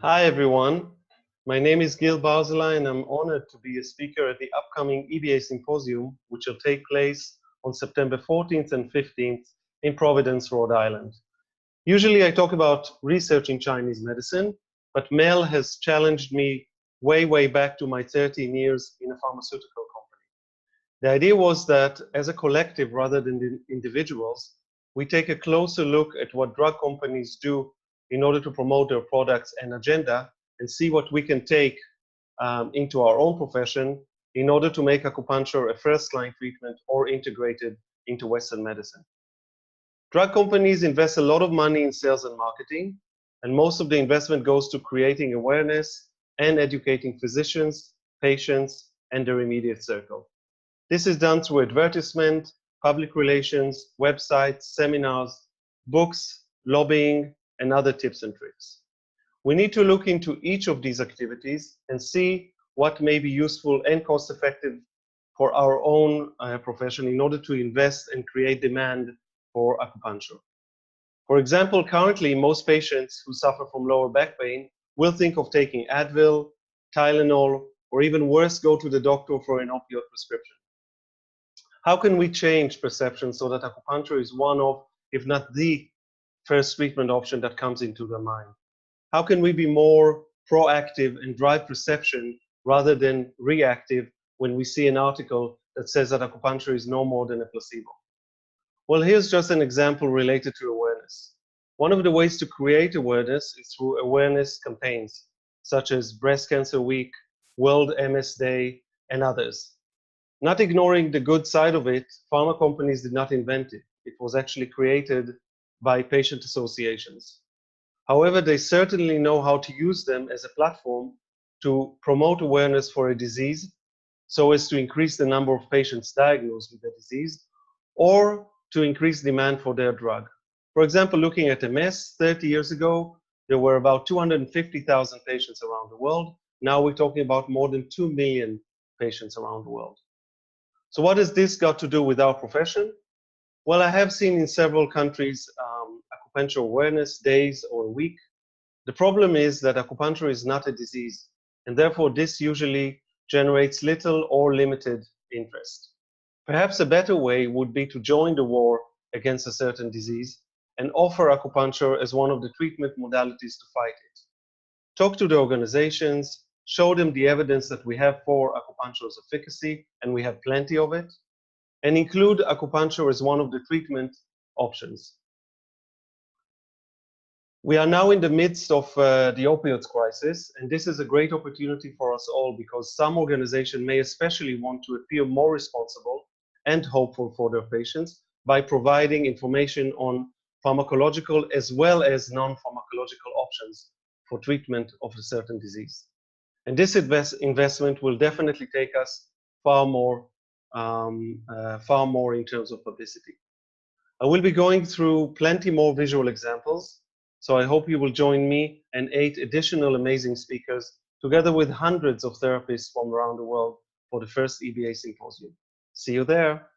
Hi everyone, my name is Gil Barzilay and I'm honored to be a speaker at the upcoming EBA Symposium, which will take place on September 14th and 15th in Providence, Rhode Island. Usually I talk about research in Chinese medicine, but Mel has challenged me way back to my 13 years in a pharmaceutical company. The idea was that as a collective rather than individuals, we take a closer look at what drug companies do in order to promote their products and agenda and see what we can take into our own profession in order to make acupuncture a first-line treatment or integrated into Western medicine. Drug companies invest a lot of money in sales and marketing, and most of the investment goes to creating awareness and educating physicians, patients, and their immediate circle. This is done through advertisement, public relations, websites, seminars, books, lobbying, and other tips and tricks. We need to look into each of these activities and see what may be useful and cost-effective for our own profession in order to invest and create demand for acupuncture. For example, currently most patients who suffer from lower back pain will think of taking Advil, Tylenol, or even worse, go to the doctor for an opioid prescription. How can we change perception so that acupuncture is one of, if not the first treatment option that comes into their mind? How can we be more proactive and drive perception rather than reactive when we see an article that says that acupuncture is no more than a placebo? Well, here's just an example related to awareness. One of the ways to create awareness is through awareness campaigns, such as Breast Cancer Week, World MS Day, and others. Not ignoring the good side of it, pharma companies did not invent it. It was actually created by patient associations. However, they certainly know how to use them as a platform to promote awareness for a disease so as to increase the number of patients diagnosed with the disease or to increase demand for their drug. For example, looking at MS, 30 years ago, there were about 250,000 patients around the world. Now we're talking about more than 2 million patients around the world. So what has this got to do with our profession? Well, I have seen in several countries acupuncture awareness days or a week. The problem is that acupuncture is not a disease, and therefore this usually generates little or limited interest. Perhaps a better way would be to join the war against a certain disease and offer acupuncture as one of the treatment modalities to fight it. Talk to the organizations, show them the evidence that we have for acupuncture's efficacy, and we have plenty of it, and include acupuncture as one of the treatment options. We are now in the midst of the opioids crisis, and this is a great opportunity for us all because some organizations may especially want to appear more responsible and hopeful for their patients by providing information on pharmacological as well as non-pharmacological options for treatment of a certain disease. And this investment will definitely take us far more in terms of publicity. I will be going through plenty more visual examples, so I hope you will join me and 8 additional amazing speakers, together with hundreds of therapists from around the world for the first EBA Symposium. See you there.